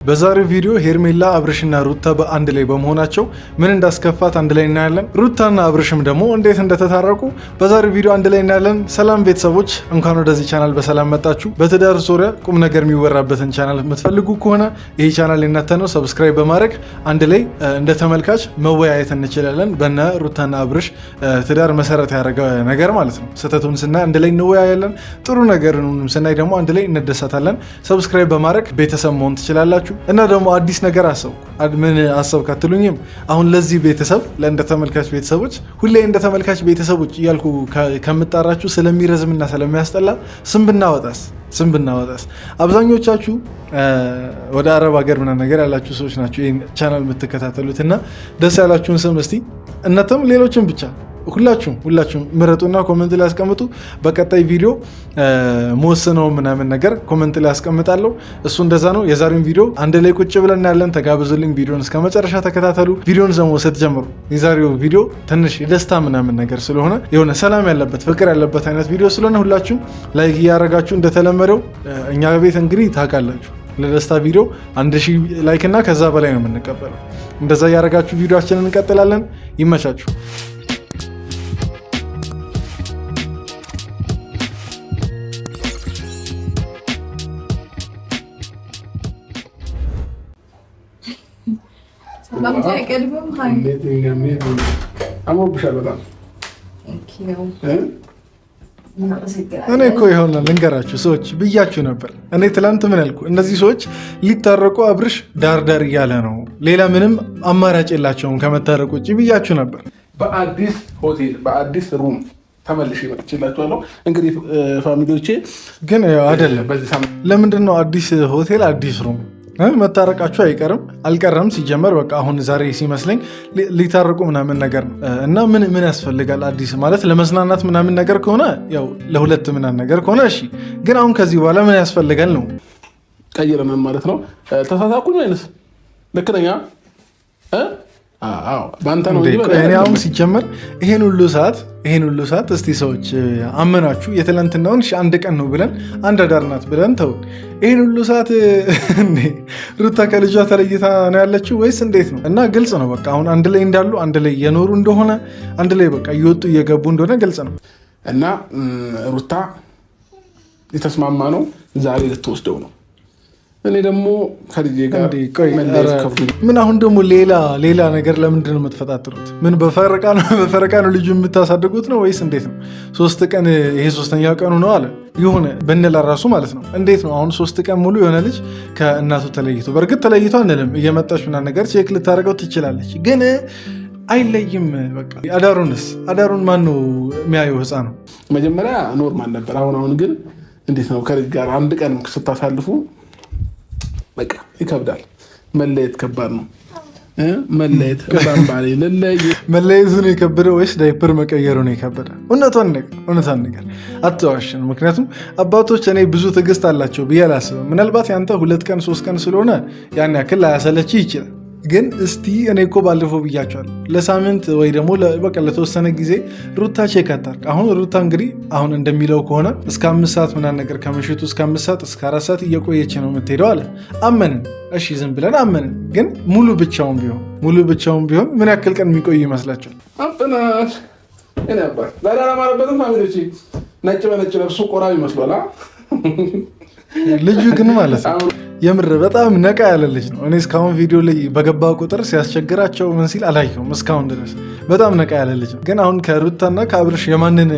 በዛሬው ቪዲዮ ሄርሜላ አብርሽና ሩታ በአንድ ላይ በመሆናቸው ምን እንዳስከፋት አንድ ላይ እናያለን። ሩታና አብርሽም ደግሞ እንዴት እንደተታረቁ በዛሬው ቪዲዮ አንድ ላይ እናያለን። ሰላም ቤተሰቦች፣ እንኳን ወደዚህ ቻናል በሰላም መጣችሁ። በትዳር ዙሪያ ቁም ነገር የሚወራበትን ቻናል የምትፈልጉ ከሆነ ይህ ቻናል የናንተ ነው። ሰብስክራይብ በማድረግ አንድ ላይ እንደ ተመልካች መወያየት እንችላለን። በነ ሩታና አብርሽ ትዳር መሰረት ያደረገ ነገር ማለት ነው። ስህተቱን ስናይ አንድ ላይ እንወያያለን፣ ጥሩ ነገርንም ስናይ ደግሞ አንድ ላይ እንደሰታለን። ሰብስክራይብ በማድረግ ቤተሰብ መሆን ትችላላችሁ። እና ደግሞ አዲስ ነገር አሰብኩ። ምን አሰብክ አትሉኝም? አሁን ለዚህ ቤተሰብ ለእንደ ተመልካች ቤተሰቦች ሁሌ እንደ ተመልካች ቤተሰቦች እያልኩ ከምጣራችሁ ስለሚረዝምና ስለሚያስጠላ ስም ብናወጣስ አብዛኞቻችሁ ወደ አረብ ሀገር ምናምን ነገር ያላችሁ ሰዎች ናቸው ይህን ቻናል የምትከታተሉት እና ደስ ያላችሁን ስም እስቲ እናንተም ሌሎችም ብቻ ሁላችሁም ምረጡና ኮመንት ላይ አስቀምጡ። በቀጣይ ቪዲዮ መወስነው ምናምን ነገር ኮመንት ላይ አስቀምጣለሁ። እሱ እንደዛ ነው። የዛሬውን ቪዲዮ አንድ ላይ ቁጭ ብለን ያለን ተጋብዙልኝ። ቪዲዮን እስከ መጨረሻ ተከታተሉ። ቪዲዮን ደግሞ ስትጀምሩ የዛሬው ቪዲዮ ትንሽ የደስታ ምናምን ነገር ስለሆነ የሆነ ሰላም ያለበት ፍቅር ያለበት አይነት ቪዲዮ ስለሆነ ሁላችሁም ላይክ እያደረጋችሁ እንደተለመደው እኛ ቤት እንግዲህ ታውቃላችሁ ለደስታ ቪዲዮ 1000 ላይክ እና ከዛ በላይ ነው የምንቀበለው። እንደዛ እያደረጋችሁ ቪዲዮአችንን እንቀጥላለን። ይመቻችሁ። እኔ እኮ ይሆን ልንገራችሁ ሰዎች ብያችሁ ነበር። እኔ ትላንት ምን ያልኩ እነዚህ ሰዎች ሊታረቁ አብርሽ ዳርዳር እያለ ነው፣ ሌላ ምንም አማራጭ የላቸውም ከመታረቁ ውጭ ብያችሁ ነበር። በአዲስ ሆቴል በአዲስ ሩም ተመልሼ መጥቼላችኋለሁ። እንግዲህ ፋሚሊዎቼ ግን አይደለም ለምንድን ነው አዲስ ሆቴል አዲስ ሩም? መታረቃችሁ አልቀረም ሲጀመር በቃ አሁን ዛሬ ሲመስለኝ ሊታረቁ ምናምን ነገር ነው። እና ምን ያስፈልጋል? አዲስ ማለት ለመዝናናት ምናምን ነገር ከሆነ ያው ለሁለት ምናምን ነገር ከሆነ እሺ፣ ግን አሁን ከዚህ በኋላ ምን ያስፈልጋል ነው? ቀይረናል ማለት ነው። ተሳሳኩኝ ወይንስ ልክ ነኝ? በአንተ ነው። እኔ አሁን ሲጀመር ይሄን ሁሉ ሰዓት እስቲ ሰዎች አመናችሁ የትላንትናውን አንድ ቀን ነው ብለን አንድ አዳር ናት ብለን ተውን። ይሄን ሁሉ ሰዓት ሩታ ከልጇ ተለይታ ነው ያለችው ወይስ እንዴት ነው? እና ግልጽ ነው በቃ አሁን አንድ ላይ እንዳሉ አንድ ላይ የኖሩ እንደሆነ አንድ ላይ በቃ እየወጡ እየገቡ እንደሆነ ግልጽ ነው። እና ሩታ የተስማማ ነው ዛሬ ልትወስደው ነው። እኔ ደግሞ ከልጄ ጋር ምን አሁን ደግሞ ሌላ ነገር ለምንድን ነው የምትፈጣጥሩት? ምን በፈረቃ ነው ልጁ የምታሳድጉት ነው ወይስ እንዴት ነው? 3 ቀን ይሄ 3ኛ ቀኑ ነው አለ የሆነ በእንላ ራሱ ማለት ነው። እንዴት ነው አሁን 3 ቀን ሙሉ የሆነ ልጅ ከእናቱ ተለይቶ፣ በእርግጥ ተለይቶ አንልም፣ እየመጣች ምናምን ነገር ቼክ ልታደርገው ትችላለች፣ ግን አይለይም። በቃ አዳሩን ማን ነው የሚያየው? ህፃን ነው። መጀመሪያ ኖርማል ነበር። አሁን ግን እንዴት ነው ከልጅ ጋር አንድ ቀን ስታሳልፉ በቃ ይከብዳል። መለየት ከባድ ነው። መለየቱ ነው የከበደው ወይስ ዳይፐር መቀየሩ ነው የከበደ? እውነቷን ነገር አትዋሽን። ምክንያቱም አባቶች እኔ ብዙ ትዕግስት አላቸው ብዬ አላስብም። ምናልባት ያንተ 2 ቀን 3 ቀን ስለሆነ ያን ያክል ላያሰለች ይችላል። ግን እስቲ እኔ እኮ ባለፈው ብያቸዋለሁ ለሳምንት ወይ ደግሞ በቃ ለተወሰነ ጊዜ ሩታ ቼክ አታርቅ። አሁን ሩታ እንግዲህ አሁን እንደሚለው ከሆነ እስከ 5 ሰዓት ምናምን ነገር ከምሽቱ እስከ 5 ሰዓት እስከ 4 ሰዓት እየቆየች ነው የምትሄደው አለ። አመንን። እሺ ዝም ብለን አመንን። ግን ሙሉ ብቻውን ቢሆን ምን ያክል ቀን የሚቆይ ይመስላችኋል? ዛሬ አላማረበትም። ፋሚሊዎቼ ነጭ በነጭ ለብሶ ቆራቢ ይመስሏል። ልጁ ግን ማለት ነው የምር በጣም ነቃ ያለ ልጅ ነው። እኔ እስካሁን ቪዲዮ ላይ በገባ ቁጥር ሲያስቸግራቸው ምን ሲል አላየሁም እስካሁን ድረስ። በጣም ነቃ ያለ ልጅ ነው። ግን አሁን ከሩታና ከአብርሽ የማንን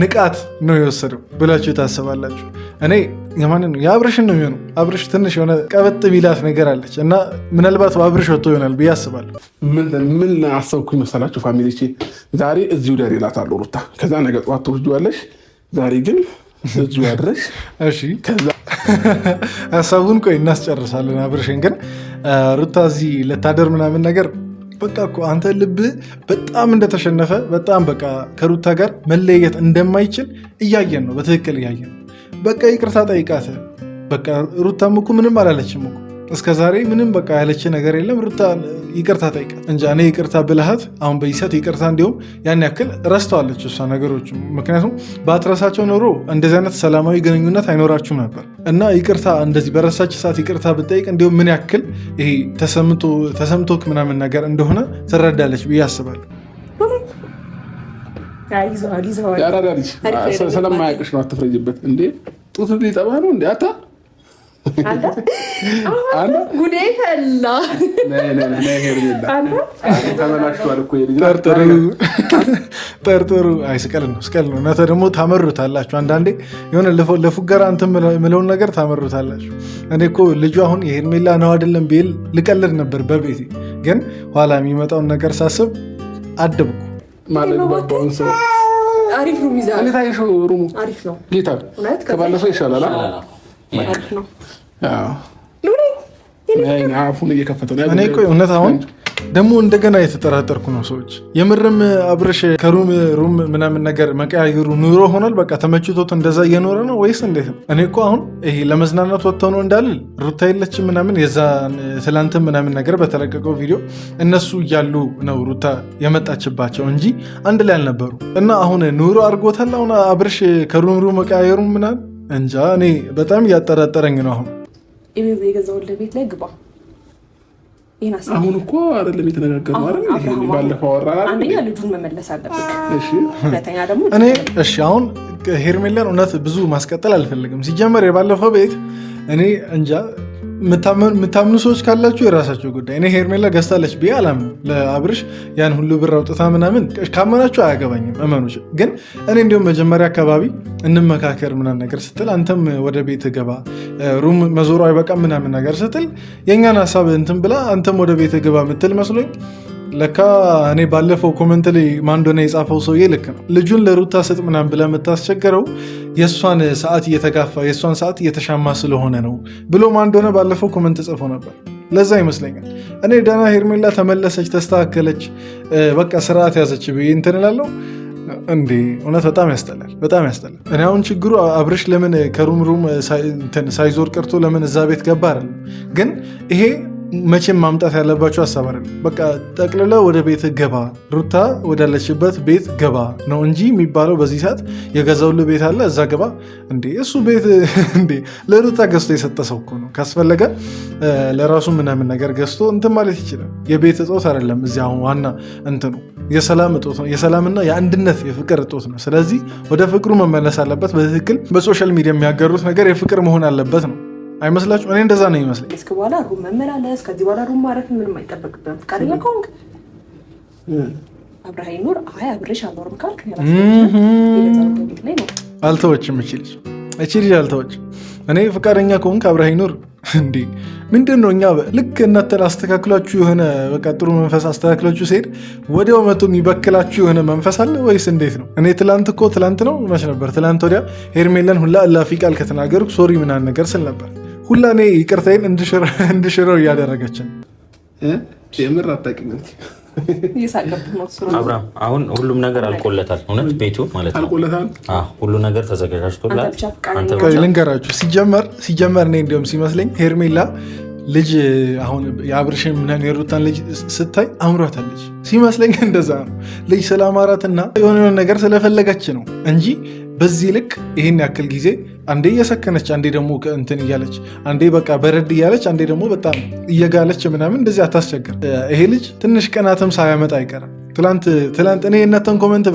ንቃት ነው የወሰደው ብላችሁ ታስባላችሁ? እኔ የማንን ነው? የአብርሽን ነው የሚሆነው። አብርሽ ትንሽ የሆነ ቀበጥ ቢላት ነገር አለች እና ምናልባት በአብርሽ ወጥቶ ይሆናል ብዬ አስባለሁ። ምን አሰብኩ ይመስላችሁ ፋሚሊዎቼ? ዛሬ እዚሁ ደር ይላታል ሩታ። ከዛ ነገ ጠዋት ትወስጂዋለሽ። ዛሬ ግን እዚሁ ያድረሽ። እሺ ሀሳቡን ቆይ እናስጨርሳለን። አብርሽን ግን ሩታ እዚህ ልታደር ምናምን ነገር በቃ እኮ አንተ ልብህ በጣም እንደተሸነፈ በጣም በቃ ከሩታ ጋር መለየት እንደማይችል እያየን ነው። በትክክል እያየን ነው። በቃ ይቅርታ ጠይቃት። በቃ ሩታም እኮ ምንም አላለችም እኮ እስከዛሬ ምንም በቃ ያለች ነገር የለም። ሩታ ይቅርታ ጠይቃት እንጂ እኔ ይቅርታ ብልሃት አሁን በይሰት ይቅርታ እንዲሁም ያን ያክል ረስተዋለች እሷ ነገሮች። ምክንያቱም በአትረሳቸው ኖሮ እንደዚህ አይነት ሰላማዊ ግንኙነት አይኖራችሁም ነበር እና ይቅርታ እንደዚህ በረሳች ሰዓት ይቅርታ ብጠይቅ እንዲሁም ምን ያክል ይሄ ተሰምቶክ ምናምን ነገር እንደሆነ ትረዳለች ብዬ አስባለሁ። ስለማያውቅሽ ነው አትፍረጅበት እንዴ። ጡት ሊጠባ ነው እንዴ አታ ጉዴ ፈላ። ጠርጥሩ ስቀል ነው እናንተ ደግሞ ታመሩታላችሁ። አንዳንዴ የሆነ ለፉገራ እንትን ምለውን ነገር ታመሩታላችሁ። እኔ እኮ ልጁ አሁን የሄርሜላ ነው አይደለም ቢል ልቀልድ ነበር በቤቴ፣ ግን ኋላ የሚመጣውን ነገር ሳስብ አደብኩ። ማለት ባባውን ሰው አሪፍ ሩም ይዛል። እኔ ታይሾ ሩሙ አሪፍ ነው ጌታ ከባለፈው ይሻላል። አሪፍ ነው። አፉን እየከፈተ ነው። እኔ ቆይ እውነት አሁን ደግሞ እንደገና የተጠራጠርኩ ነው። ሰዎች የምርም አብርሽ ከሩም ምናምን ነገር መቀያየሩ ኑሮ ሆኗል። በቃ ተመችቶት እንደዛ እየኖረ ነው ወይስ እንዴት ነው? እኔ እኮ አሁን ይሄ ለመዝናናት ወጥተው ነው እንዳልል ሩታ የለችም ምናምን የዛ ትላንትም ምናምን ነገር በተለቀቀው ቪዲዮ እነሱ እያሉ ነው ሩታ የመጣችባቸው እንጂ አንድ ላይ አልነበሩ እና አሁን ኑሮ አድርጎታል። አሁን አብርሽ ከሩም መቀያየሩ ምናምን እንጃ እኔ በጣም እያጠራጠረኝ ነው። አሁን የገዛሁልህ ቤት ላይ ግባ። አሁን እኮ አይደለም የተነጋገርነው አይደል? ባለፈው አወራን። አንደኛ ልጁን መመለስ አለበት። እሺ፣ ሁለተኛ ደግሞ እኔ እሺ፣ አሁን ሄርሜላን እውነት ብዙ ማስቀጠል አልፈልግም። ሲጀመር የባለፈው ቤት እኔ እንጃ የምታምኑ ሰዎች ካላችሁ የራሳቸው ጉዳይ። እኔ ሄርሜላ ገዝታለች ብዬ አላምንም። ለአብርሽ ያን ሁሉ ብር አውጥታ ምናምን ካመናችሁ አያገባኝም፣ እመኖች። ግን እኔ እንዲሁም መጀመሪያ አካባቢ እንመካከር ምናምን ነገር ስትል አንተም ወደ ቤት ገባ ሩም መዞሩ አይበቃም ምናምን ነገር ስትል የእኛን ሀሳብ እንትን ብላ አንተም ወደ ቤት ገባ ምትል መስሎኝ ለካ እኔ ባለፈው ኮመንት ላይ ማንዶና የጻፈው ሰውዬ ልክ ነው። ልጁን ለሩታ ስጥ ምናምን ብለህ የምታስቸግረው የእሷን ሰዓት እየተጋፋ የእሷን ሰዓት እየተሻማ ስለሆነ ነው ብሎ ማንዶነ ባለፈው ኮመንት ጽፎ ነበር። ለዛ ይመስለኛል እኔ ደህና ሄርሜላ ተመለሰች፣ ተስተካከለች፣ በቃ ስርዓት ያዘች ብዬ እንትን እላለሁ። እንዴ እውነት በጣም ያስጠላል፣ በጣም ያስጠላል። እኔ አሁን ችግሩ አብርሽ ለምን ከሩም ሳይዞር ቀርቶ ለምን እዛ ቤት ገባ አይደለም፣ ግን ይሄ መቼም ማምጣት ያለባቸው ሀሳብ አይደለም። በቃ ጠቅልለ ወደ ቤት ገባ፣ ሩታ ወዳለችበት ቤት ገባ ነው እንጂ የሚባለው። በዚህ ሰዓት የገዛውልህ ቤት አለ እዛ ገባ እንዴ? እሱ ቤት እንዴ ለሩታ ገዝቶ የሰጠ ሰው እኮ ነው። ካስፈለገ ለራሱ ምናምን ነገር ገዝቶ እንትን ማለት ይችላል። የቤት እጦት አይደለም እዚህ አሁን ዋና እንትኑ የሰላም እጦት ነው። የሰላምና የአንድነት የፍቅር እጦት ነው። ስለዚህ ወደ ፍቅሩ መመለስ አለበት። በትክክል በሶሻል ሚዲያ የሚያገሩት ነገር የፍቅር መሆን አለበት ነው። አይመስላችሁ? እኔ እንደዛ ነው ይመስለኝ። እስከ በኋላ ሩም መመላለስ፣ ከዚህ በኋላ ሩም ማረፍ ምንም አይጠበቅብህም። ፈቃደኛ ከሆንክ አብረሃ ይኑር። አብረሽ አልኖርም ካልክ ላይ ነው። አልተወችም እቺ ልጅ አልተወችም። እኔ ፈቃደኛ ከሆንክ አብረሃ ይኑር። እንዴ ምንድን ነው እኛ ልክ እናንተን አስተካክሏችሁ የሆነ በቃ ጥሩ መንፈስ አስተካክሏችሁ ሲሄድ ወዲያው መቶ የሚበክላችሁ የሆነ መንፈስ አለ ወይስ እንዴት ነው? እኔ ትላንት ነው መች ነበር ትላንት ወዲያ ሄርሜላን ሁላ እላፊ ቃል ከተናገርኩ ሶሪ ምናምን ነገር ስል ነበር። ሁላ እኔ ይቅርታዬን እንድሽረው እያደረገችን የምር አታውቂም። አብርሃም አሁን ሁሉም ነገር አልቆለታል። እውነት ቤቱ ማለት ነው አልቆለታል። ሁሉ ነገር ተዘጋጅቶላል። ልንገራችሁ ሲጀመር እኔ እንዲሁም ሲመስለኝ ሄርሜላ ልጅ አሁን የአብርሽን ምናምን የሩታን ልጅ ስታይ አምሯታለች ሲመስለኝ። እንደዛ ነው ልጅ ስለአማራትና የሆነ ነገር ስለፈለገች ነው እንጂ በዚህ ልክ ይህን ያክል ጊዜ አንዴ እየሰከነች አንዴ ደግሞ እንትን እያለች አንዴ በቃ በረድ እያለች አንዴ ደግሞ በጣም እየጋለች ምናምን እንደዚህ አታስቸግር። ይሄ ልጅ ትንሽ ቀናትም ሳያመጣ አይቀርም። ትላንት እኔ የእናንተን ኮመንት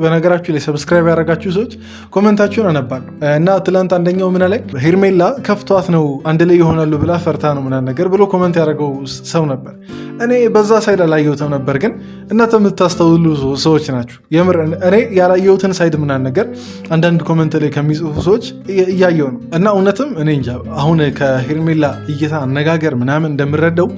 በነገራችሁ ላይ ሰብስክራይብ ያደረጋችሁ ሰዎች ኮመንታችሁን አነባለሁ እና ትላንት አንደኛው ምን ላይ ሄርሜላ ከፍቷት ነው አንድ ላይ ይሆናሉ ብላ ፈርታ ነው ምናምን ነገር ብሎ ኮመንት ያደረገው ሰው ነበር። እኔ በዛ ሳይድ አላየሁትም ነበር፣ ግን እናንተ የምታስተውሉ ሰዎች ናችሁ። የምር እኔ ያላየሁትን ሳይድ ምናምን ነገር አንዳንድ ኮመንት ላይ ከሚጽፉ ሰዎች እያየው ነው እና እውነትም እኔ እንጃ አሁን ከሄርሜላ እይታ አነጋገር ምናምን እንደምረዳው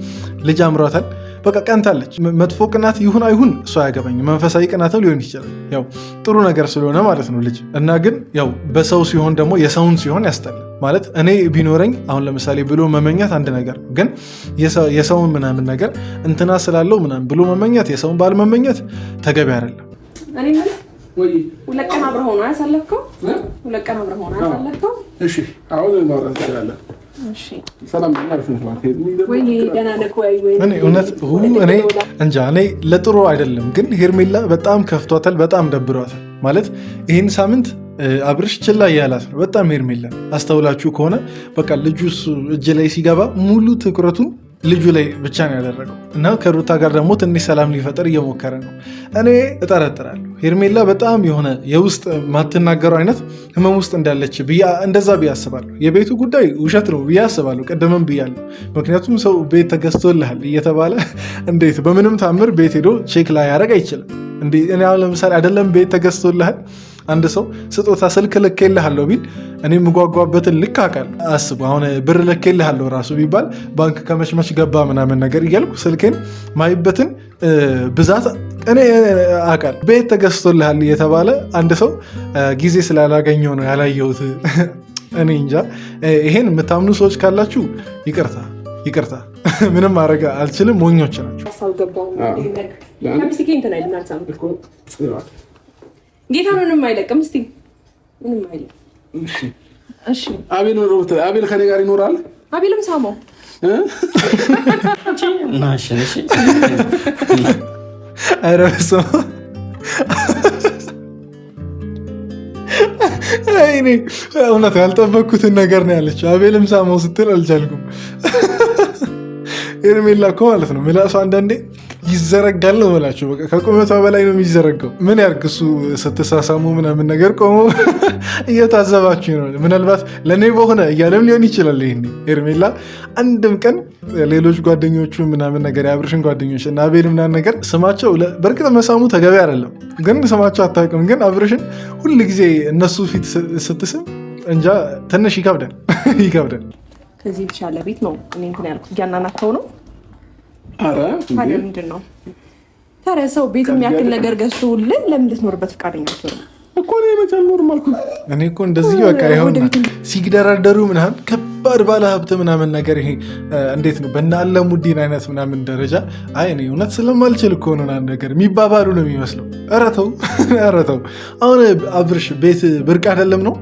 ልጅ አምሯታል። በቃ ቀንታለች። መጥፎ ቅናት ይሁን አይሁን እሷ አያገባኝ፣ መንፈሳዊ ቅናትም ሊሆን ይችላል። ያው ጥሩ ነገር ስለሆነ ማለት ነው ልጅ እና ግን ያው በሰው ሲሆን ደግሞ የሰውን ሲሆን ያስጠላል። ማለት እኔ ቢኖረኝ አሁን ለምሳሌ ብሎ መመኘት አንድ ነገር ነው፣ ግን የሰውን ምናምን ነገር እንትና ስላለው ምናምን ብሎ መመኘት የሰውን ባል መመኘት ተገቢ አይደለም። ሁለት ቀን አብረህ ሆኖ ያሳለፍከው? እሺ አሁን ማውራት ትችላለህ። እኔ እንጃ እኔ ለጥሩ አይደለም፣ ግን ሄርሜላ በጣም ከፍቷታል፣ በጣም ደብሯታል። ማለት ይህን ሳምንት አብርሽ ችላ እያላት ነው በጣም ሄርሜላ። አስተውላችሁ ከሆነ በቃ ልጁ እጅ ላይ ሲገባ ሙሉ ትኩረቱን ልጁ ላይ ብቻ ነው ያደረገው እና ከሩታ ጋር ደግሞ ትንሽ ሰላም ሊፈጠር እየሞከረ ነው። እኔ እጠረጥራለሁ ሄርሜላ በጣም የሆነ የውስጥ ማትናገረው አይነት ህመም ውስጥ እንዳለች እንደዛ ብዬ አስባለሁ። የቤቱ ጉዳይ ውሸት ነው ብዬ አስባለሁ። ቀደምም ብያለሁ። ምክንያቱም ሰው ቤት ተገዝቶልሃል እየተባለ እንዴት በምንም ታምር ቤት ሄዶ ቼክ ላይ ያደረግ አይችልም። እኔ አሁን ለምሳሌ አይደለም ቤት ተገዝቶልሃል አንድ ሰው ስጦታ ስልክ ልኬልሃለሁ ቢል እኔ የምጓጓበትን ልክ አውቃለሁ። አስቡ አሁን ብር ልኬልሃለሁ ራሱ ቢባል ባንክ ከመችመች ገባ ምናምን ነገር እያልኩ ስልኬን ማይበትን ብዛት እኔ አውቃለሁ። ቤት ተገዝቶልሃል የተባለ አንድ ሰው ጊዜ ስላላገኘው ነው ያላየሁት። እኔ እንጃ። ይሄን የምታምኑ ሰዎች ካላችሁ ይቅርታ ምንም ማድረግ አልችልም። ሞኞች ናቸው። ጌታ ምንም አይለቅም። እስቲ ምንም አይለቅም። እሺ አቤል ከኔ ጋር ይኖራል። አቤልም ሳመው እውነት ያልጠበቅኩትን ነገር ነው ያለችው። አቤልም ሳመው ስትል አልቻልኩም። ሄርሜላ እኮ ማለት ነው ምላሷ አንዳንዴ ይዘረጋል ነው የምላቸው። በቃ ከቁመቷ በላይ ነው የሚዘረጋው። ምን ያርግ እሱ ስትሳሳሙ ምናምን ነገር ቆሞ እየታዘባችሁ ነው። ምናልባት ለእኔ በሆነ እያለም ሊሆን ይችላል። ይሄ ሄርሜላ አንድም ቀን ሌሎች ጓደኞቹ ምናምን ነገር የአብርሽን ጓደኞች እና አቤል ምናምን ነገር ስማቸው በእርግጥ መሳሙ ተገቢ አይደለም፣ ግን ስማቸው አታውቅም። ግን አብርሽን ሁል ጊዜ እነሱ ፊት ስትስም እንጃ ትንሽ ይከብዳል። ከዚህ የተሻለ ቤት ነው እኔ እንትን ያልኩት። እያናናከው ነው። ኧረ ምንድን ነው ታዲያ ሰው ቤት የሚያክል ነገር ገዝቶልህ ለምን ልትኖርበት ፈቃደኛ ነው እኮ ነው የመቻል ኖርማል። እኔ እኮ እንደዚህ በቃ ይሆን ሲግደራደሩ ምናምን ከባድ ባለ ሀብት ምናምን ነገር ይሄ እንዴት ነው በእነ አለሙዲን አይነት ምናምን ደረጃ አይ እኔ እውነት ስለማልችል እኮ ነው ነገር የሚባባሉ ነው የሚመስለው። ኧረ ተው አሁን አብርሽ ቤት ብርቅ አይደለም ነው።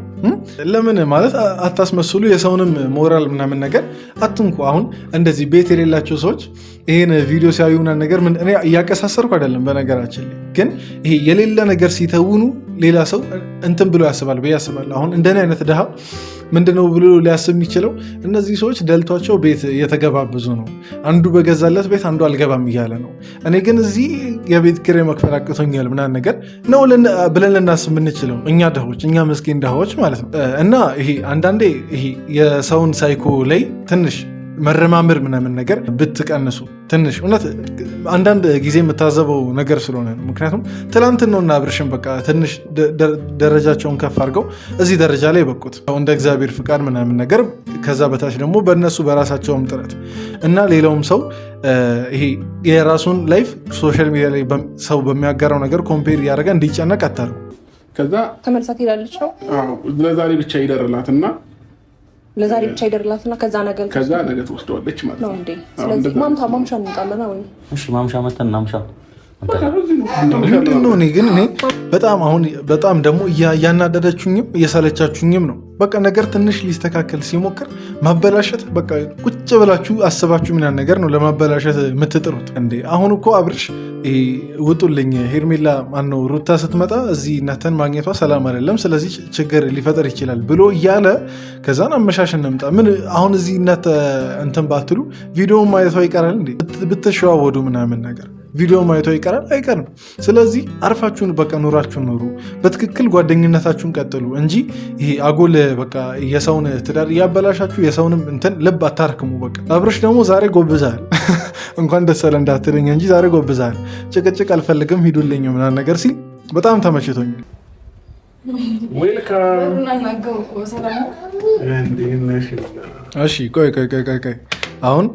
ለምን ማለት አታስመስሉ። የሰውንም ሞራል ምናምን ነገር አትንኩ። አሁን እንደዚህ ቤት የሌላቸው ሰዎች ይሄን ቪዲዮ ሲያዩ ምናምን ነገር እኔ እያቀሳሰርኩ አይደለም። በነገራችን ላይ ግን ይሄ የሌለ ነገር ሲተውኑ ሌላ ሰው እንትን ብሎ ያስባል ብዬ አስባለሁ። አሁን እንደኔ አይነት ድሃ ምንድነው ብሎ ሊያስብ የሚችለው እነዚህ ሰዎች ደልቷቸው ቤት እየተገባበዙ ነው። አንዱ በገዛለት ቤት አንዱ አልገባም እያለ ነው። እኔ ግን እዚህ የቤት ኪራይ መክፈል አቅቶኛል ምናምን ነገር ነው ብለን ልናስብ የምንችለው እኛ ድሆች፣ እኛ መስኪን ድሆች ማለት ነው። እና ይሄ አንዳንዴ ይሄ የሰውን ሳይኮ ላይ ትንሽ መረማመድ ምናምን ነገር ብትቀንሱ ትንሽ እውነት አንዳንድ ጊዜ የምታዘበው ነገር ስለሆነ ነው። ምክንያቱም ትላንትን ነው እና አብርሽን በቃ ትንሽ ደረጃቸውን ከፍ አድርገው እዚህ ደረጃ ላይ በቁት እንደ እግዚአብሔር ፍቃድ ምናምን ነገር። ከዛ በታች ደግሞ በእነሱ በራሳቸውም ጥረት እና ሌላውም ሰው ይሄ የራሱን ላይፍ ሶሻል ሚዲያ ላይ ሰው በሚያጋራው ነገር ኮምፔር እያደረገ እንዲጨነቅ አታርጉ። ከዛ ተመልሳ ትሄዳለች ነው ለዛሬ ብቻ ይደርላትና ለዛሬ ብቻ ይደርላትና ከዛ ነገ ትወስደዋለች ማለት ነው እንዴ። ስለዚህ ማምሻ እንጣለና ወይ እሺ ማምሻ መተን እናምሻ ምንድን ነው። እኔ ግን በጣም ደግሞ እያናደደችኝም እየሰለቻችሁኝም ነው። በቃ ነገር ትንሽ ሊስተካከል ሲሞክር ማበላሸት በቃ ቁጭ ብላችሁ አስባችሁ ምናምን ነገር ነው ለማበላሸት የምትጥሩት እንዴ። አሁን እኮ አብርሽ ውጡልኝ ሄርሜላ ማነው ሩታ ስትመጣ እዚህ እናንተን ማግኘቷ ሰላም አይደለም፣ ስለዚህ ችግር ሊፈጠር ይችላል ብሎ እያለ ከዛን አመሻሽ እንምጣ ምን አሁን እዚህ እናንተ እንትን ባትሉ ቪዲዮ ማየቷ ይቀራል እንዴ? ብትሸዋወዱ ምናምን ነገር ቪዲዮ ማየቷ ይቀራል አይቀርም። ስለዚህ አርፋችሁን በቃ ኑራችሁን ኑሩ፣ በትክክል ጓደኝነታችሁን ቀጥሉ እንጂ ይሄ አጎል በቃ የሰውን ትዳር እያበላሻችሁ የሰውንም እንትን ልብ አታርክሙ። በቃ አብርሽ ደግሞ ዛሬ ጎብዛል። እንኳን ደስ አለ እንዳትለኝ እንጂ ዛሬ ጎብዛል። ጭቅጭቅ አልፈልግም ሂዱልኝ ምናምን ነገር ሲል በጣም ተመችቶኛል። እሺ ቆይ አሁን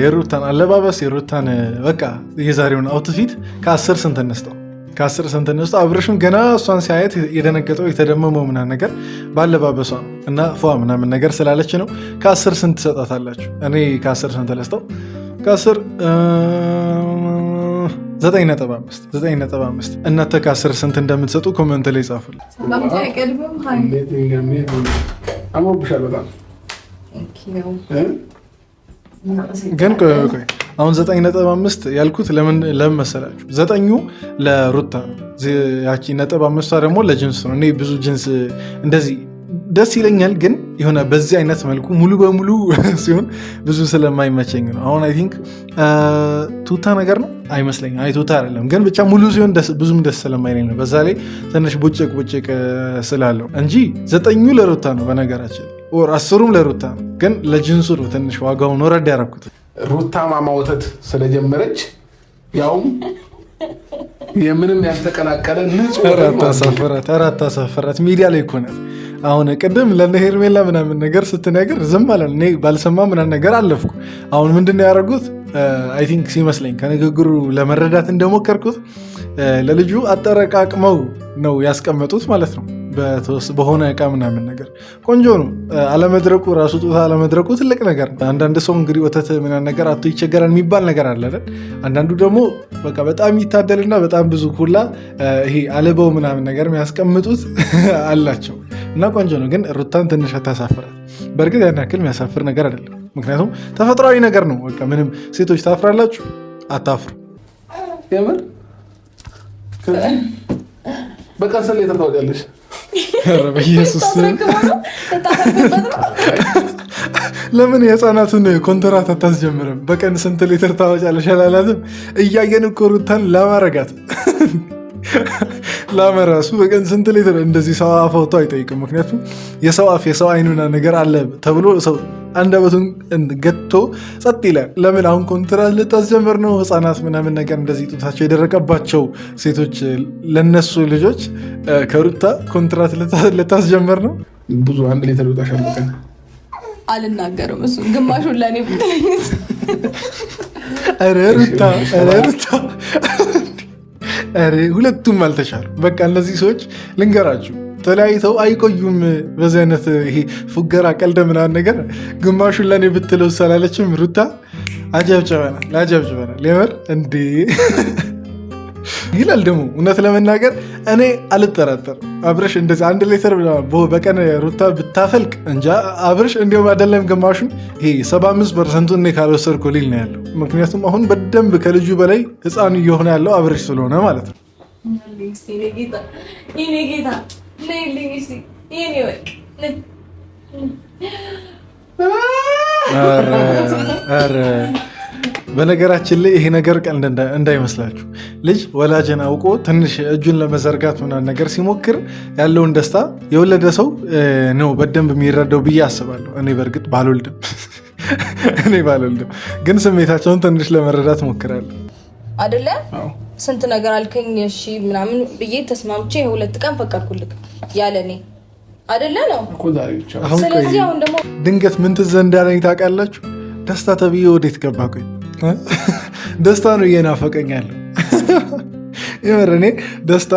የሩታን አለባበስ የሩታን በቃ የዛሬውን አውትፊት ከ10 ስንት እንስጠው? ከ10 ስንት እንስጠው? አብርሽም ገና እሷን ሲያየት የደነገጠው የተደመመው ምናምን ነገር ባለባበሷ ነው እና ፏ ምናምን ነገር ስላለች ነው። ከ10 ስንት ትሰጣታላችሁ? እኔ ከ10 ስንት ልስጠው? ከ10 9.5 እናንተ ከ10 ስንት እንደምትሰጡ ኮመንት ላይ ጻፉልኝ። አሞብሻል በጣም ግን ቆይ አሁን 9.5 ያልኩት ለምን መሰላችሁ? 9 ለሩታ ነው፣ ያቺ 5 ደግሞ ለጅንስ ነው። እኔ ብዙ ጅንስ እንደዚህ ደስ ይለኛል፣ ግን የሆነ በዚህ አይነት መልኩ ሙሉ በሙሉ ሲሆን ብዙ ስለማይመቸኝ ነው። አሁን አይ ቲንክ ቱታ ነገር ነው አይመስለኝም። አይ ቱታ አይደለም፣ ግን ብቻ ሙሉ ሲሆን ብዙም ደስ ስለማይለኝ ነው። በዛ ላይ ትንሽ ቡጭቅ ስላለው እንጂ 9 ለሩታ ነው በነገራችን፣ 10ም ለሩታ ነው። ግን ለጅንሱ ነው ትንሽ ዋጋውን ወረድ ያደረኩት። ሩታ ማማ ወተት ስለጀመረች ያውም የምንም ያልተቀላቀለ ንጹህ አታሳፈራት። ሚዲያ ላይ እኮ ናት። አሁን ቅድም ለእነ ሄርሜላ ምናምን ነገር ስትነግር ዝም አለ። እኔ ባልሰማ ምናምን ነገር አለፍኩ። አሁን ምንድነው ያደረጉት? አይ ቲንክ ሲመስለኝ ከንግግሩ ለመረዳት እንደሞከርኩት ለልጁ አጠረቃቅመው ነው ያስቀመጡት ማለት ነው። በሆነ እቃ ምናምን ነገር ቆንጆ ነው። አለመድረቁ ራሱ ጡታ አለመድረቁ ትልቅ ነገር ነው። አንዳንድ ሰው እንግዲህ ወተት ምናምን ነገር አቶ ይቸገራል የሚባል ነገር አለ አይደል? አንዳንዱ ደግሞ በቃ በጣም ይታደልና በጣም ብዙ ሁላ ይሄ አልበው ምናምን ነገር የሚያስቀምጡት አላቸው እና ቆንጆ ነው። ግን ሩታን ትንሽ አታሳፍራት። በእርግጥ ያን ያክል የሚያሳፍር ነገር አይደለም፣ ምክንያቱም ተፈጥሯዊ ነገር ነው። በቃ ምንም ሴቶች ታፍራላችሁ? አታፍሩ። የምር በቀን ስንት ሊትር ታወጫለሽ? በኢየሱስ ለምን የህፃናቱን ኮንትራት አታስጀምርም? በቀን ስንት ሊትር ታወጫለሽ አላላትም? እያየን እኮ ሩታን ላማረጋት ላመራሱ በቀን ስንት ሊትር እንደዚህ ሰው አፍ አውጥቶ አይጠይቅም። ምክንያቱም የሰው አፍ የሰው አይኑና ነገር አለ ተብሎ ሰው አንደበቱን ገቶ ጸጥ ይላል። ለምን አሁን ኮንትራት ልታስጀምር ነው? ህፃናት ምናምን ነገር እንደዚህ ጡታቸው የደረቀባቸው ሴቶች ለነሱ ልጆች ከሩታ ኮንትራት ልታስጀምር ነው? ብዙ 1 ሊትር ይወጣሻል በቀን። አልናገርም፣ እሱ ግማሹን ለእኔ ብትለኝስ? ኧረ ሩታ ሁለቱም አልተቻሉ። በቃ እነዚህ ሰዎች ልንገራችሁ ተለያይተው አይቆዩም። በዚህ አይነት ይሄ ፉገራ ቀልደ ምናምን ነገር ግማሹን ለእኔ ብትለው ሳላለችም ሩታ አጀብጭበናል። የምር እንዴ ይላል ደግሞ እውነት ለመናገር እኔ አልጠራጠር አብርሽ እንደዚህ 1 ሊትር በቀን ሩታ ብታፈልቅ እንጃ አብርሽ እንዲሁም አይደለም ግማሹን ይሄ 75% እኔ ካልወሰድኩ ሊል ነው ያለው። ምክንያቱም አሁን በደንብ ከልጁ በላይ ህፃኑ እየሆነ ያለው አብርሽ ስለሆነ ማለት ነው። በነገራችን ላይ ይሄ ነገር ቀልድ እንዳይመስላችሁ። ልጅ ወላጅን አውቆ ትንሽ እጁን ለመዘርጋት ምናምን ነገር ሲሞክር ያለውን ደስታ የወለደ ሰው ነው በደንብ የሚረዳው ብዬ አስባለሁ። እኔ በእርግጥ ባልወልድም ግን ስሜታቸውን ትንሽ ለመረዳት ሞክራለሁ። አይደለ ስንት ነገር አልከኝ እሺ ምናምን ብዬ ተስማምቼ 2 ቀን ፈቀድኩልክ ያለኔ አይደለ ነው። ስለዚህ አሁን ደግሞ ድንገት ምን ትዝ እንዳለኝ ታውቃላችሁ? ደስታ ተብዬ ወዴት ገባ? ቆይ ደስታ ነው እየናፈቀኛለሁ። የምር እኔ ደስታ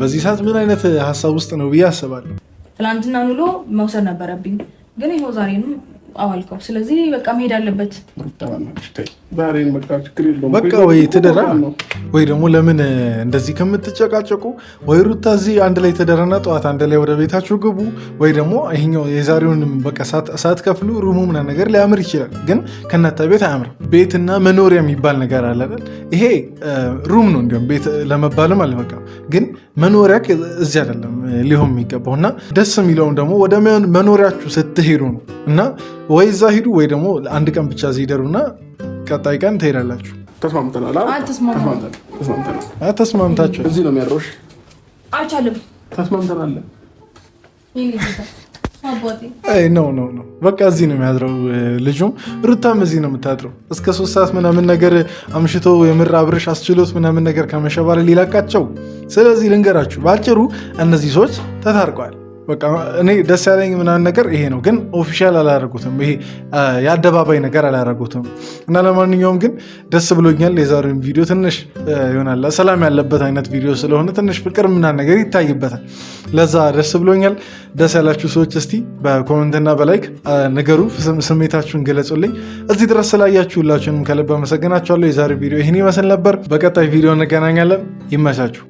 በዚህ ሰዓት ምን አይነት ሀሳብ ውስጥ ነው ብዬ አስባለሁ። ትናንትና ውሎ መውሰድ ነበረብኝ፣ ግን ይኸው ዛሬ ነው አዋልከው። ስለዚህ በቃ መሄድ አለበት። በቃ ወይ ትደራ ወይ ደግሞ ለምን እንደዚህ ከምትጨቃጨቁ ወይ ሩታ እዚህ አንድ ላይ ትደራና ጠዋት አንድ ላይ ወደ ቤታችሁ ግቡ፣ ወይ ደግሞ ይሄኛው የዛሬውን በቃ ሳትከፍሉ ሩሙ ምናምን ነገር ሊያምር ይችላል፣ ግን ከእናንተ ቤት አያምርም። ቤትና መኖሪያ የሚባል ነገር አለ አይደል? ይሄ ሩም ነው እንዲሁም ቤት ለመባልም አለ በቃ። ግን መኖሪያ እዚህ አይደለም ሊሆን የሚገባው እና ደስ የሚለውም ደግሞ ወደ መኖሪያችሁ ስትሄዱ ነው እና ወይ እዛ ሂዱ ወይ ደግሞ 1 ቀን ብቻ እዚህ ይደሩና ቀጣይ ቀን ትሄዳላችሁ። ተስማምታችሁ እዚህ ነው የሚያድረው። አልቻለም። ተስማምተናል። ነው በቃ እዚህ ነው የሚያድረው። ልጁም ሩታም እዚህ ነው የምታድረው። እስከ 3 ሰዓት ምናምን ነገር አምሽቶ የምር አብርሽ አስችሎት ምናምን ነገር ከመሸባለ ሊላቃቸው። ስለዚህ ልንገራችሁ በአጭሩ እነዚህ ሰዎች ተታርቀዋል። በቃ እኔ ደስ ያለኝ ምናምን ነገር ይሄ ነው፣ ግን ኦፊሻል አላደረጉትም። ይሄ የአደባባይ ነገር አላደረጉትም እና ለማንኛውም ግን ደስ ብሎኛል። የዛሬውን ቪዲዮ ትንሽ ይሆናል ሰላም ያለበት አይነት ቪዲዮ ስለሆነ ትንሽ ፍቅር ምናምን ነገር ይታይበታል። ለዛ ደስ ብሎኛል። ደስ ያላችሁ ሰዎች እስቲ በኮመንትና በላይክ ነገሩ ስሜታችሁን ገለጹልኝ። እዚህ ድረስ ስላያችሁ ሁላችሁንም ከልብ አመሰግናችኋለሁ። የዛሬው ቪዲዮ ይህን ይመስል ነበር። በቀጣይ ቪዲዮ እንገናኛለን። ይመቻችሁ።